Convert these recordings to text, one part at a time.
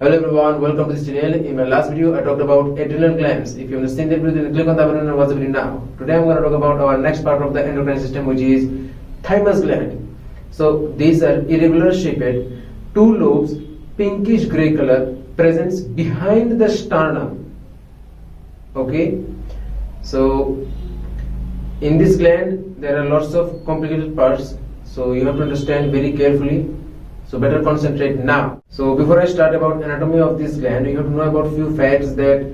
Hello everyone, welcome to this channel. In my last video, I talked about adrenal glands. If you want to see that video, then click on the button and watch the video now. Today I'm going to talk about our next part of the endocrine system, which is thymus gland. So these are irregular shaped, two lobes, pinkish gray color, presents behind the sternum. Okay, so in this gland there are lots of complicated parts, so you have to understand very carefully. So better concentrate now. So before I start about anatomy of this gland, you have to know about few facts that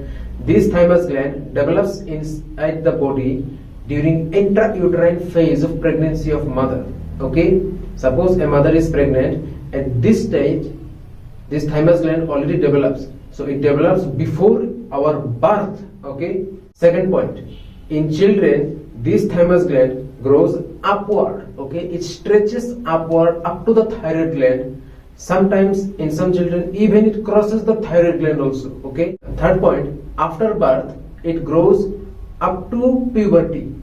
this thymus gland develops inside the body during intrauterine phase of pregnancy of mother. Okay, suppose a mother is pregnant, at this stage this thymus gland already develops. So it develops before our birth. Okay. Second point, in children this thymus gland grows upward. Okay, it stretches upward up to the thyroid gland. Sometimes in some children even it crosses the thyroid gland also. Okay. Third point, after birth it grows up to puberty.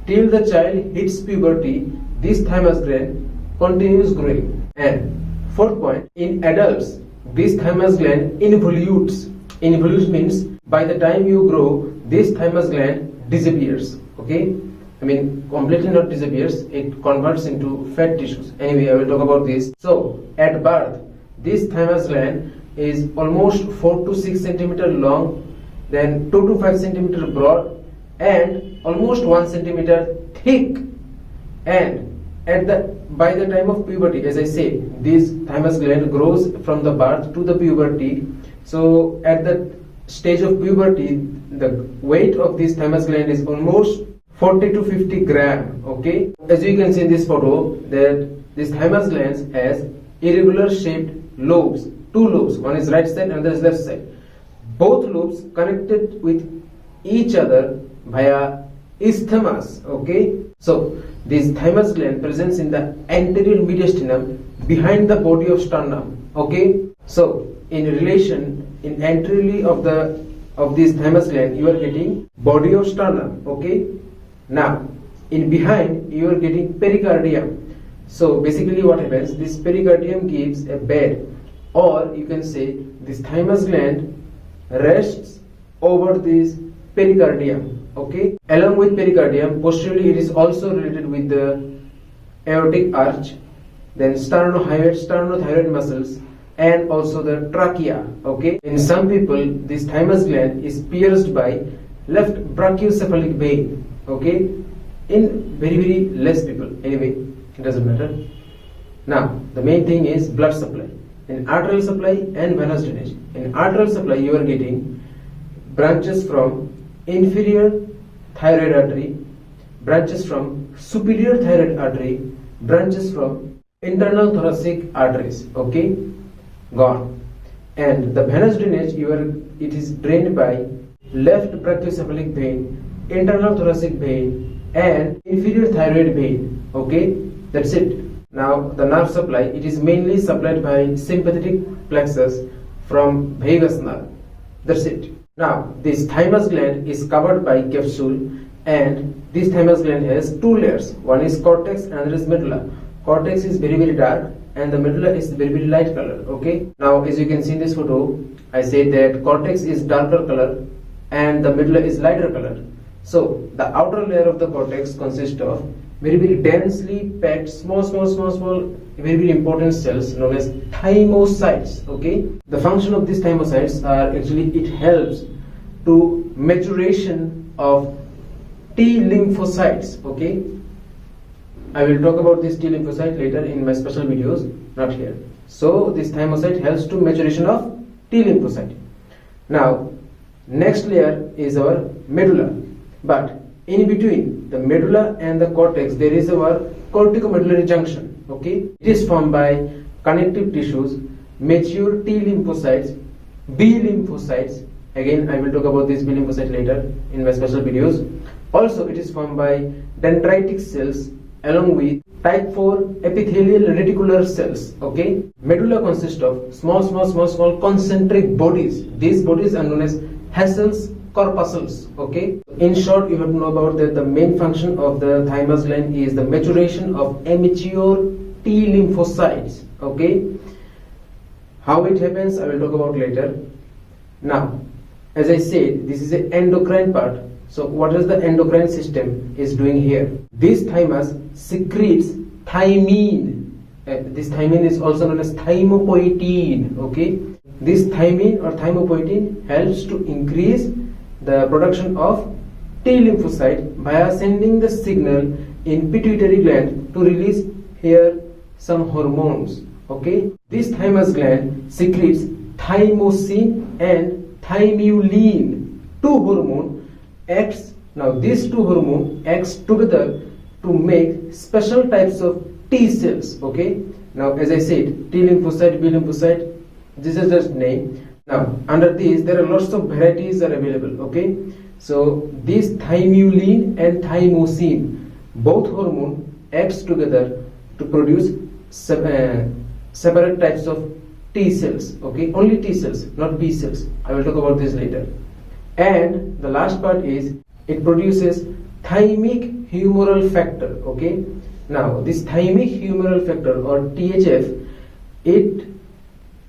Till the child hits puberty, this thymus gland continues growing. And fourth point, in adults this thymus gland involutes. Involutes means by the time you grow, this thymus gland disappears. Okay, I mean completely not disappears, it converts into fat tissues. Anyway, I will talk about this. So at birth this thymus gland is almost 4 to 6 centimeter long, then 2 to 5 centimeter broad, and almost 1 centimeter thick. And by the time of puberty, as I say, this thymus gland grows from the birth to the puberty. So at the stage of puberty, the weight of this thymus gland is almost 40 to 50 gram. Okay, as you can see in this photo, that this thymus gland has irregular shaped lobes, two lobes, one is right side and the other is left side. Both lobes connected with each other via isthmus. Okay, so this thymus gland presents in the anterior mediastinum behind the body of sternum. Okay, so in relation, in anteriorly of this thymus gland, you are getting body of sternum. Okay, now in behind you are getting pericardium. So basically what happens, this pericardium gives a bed, or you can say this thymus gland rests over this pericardium. Okay, along with pericardium, posteriorly it is also related with the aortic arch, then sternothyroid muscles, and also the trachea. Okay, in some people this thymus gland is pierced by left brachiocephalic vein. Okay, in very less people. Anyway, it doesn't matter. Now the main thing is blood supply, in arterial supply and venous drainage. In arterial supply you are getting branches from inferior thyroid artery, branches from superior thyroid artery, branches from internal thoracic arteries. Okay, gone. And the venous drainage, it is drained by left brachiocephalic vein, internal thoracic vein, and inferior thyroid vein. Okay, that's it. Now the nerve supply, it is mainly supplied by sympathetic plexus from vagus nerve. That's it. Now this thymus gland is covered by capsule, and this thymus gland has two layers. One is cortex and another is medulla. Cortex is very dark and the medulla is very light color. Okay, now as you can see in this photo, I said that cortex is darker color and the medulla is lighter color. So the outer layer of the cortex consists of very densely packed small very important cells known as thymocytes. Okay, the function of these thymocytes are actually, it helps to maturation of T lymphocytes. Okay, I will talk about this T lymphocyte later in my special videos, not here. So this thymocyte helps to maturation of T lymphocyte. Now next layer is our medulla, but in between the medulla and the cortex there is our corticomedullary junction. Okay, it is formed by connective tissues, mature T lymphocytes, B lymphocytes. Again, I will talk about this B lymphocyte later in my special videos. Also, it is formed by dendritic cells along with type 4 epithelial reticular cells. Okay, medulla consists of small concentric bodies. These bodies are known as Hassel's corpuscles. Okay, in short, you have to know about that the main function of the thymus gland is the maturation of immature T lymphocytes. Okay, How it happens, I will talk about later. Now, as I said, this is the endocrine part. So what is the endocrine system is doing here? This thymus secretes thymine. This thymine is also known as thymopoietin. Okay, this thymine or thymopoietin helps to increase the production of T lymphocyte via sending the signal in pituitary gland to release here some hormones. Okay, this thymus gland secretes thymosin and thymulin, two hormone acts. Now these two hormone acts together to make special types of T cells. Okay, now as I said, T lymphocyte, B lymphocyte, this is just name. Now under this there are lots of varieties are available. Okay, so this thymulin and thymosin, both hormone acts together to produce separate types of T cells. Okay, only T cells, not B cells. I will talk about this later. And the last part is it produces thymic humoral factor. Okay, now this thymic humoral factor or THF, it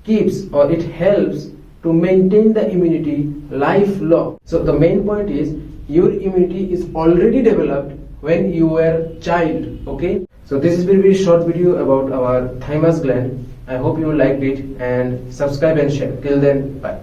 keeps or it helps to maintain the immunity lifelong. So the main point is your immunity is already developed when you were child. Okay, so this is very short video about our thymus gland. I hope you liked it, and subscribe and share. Till then, bye.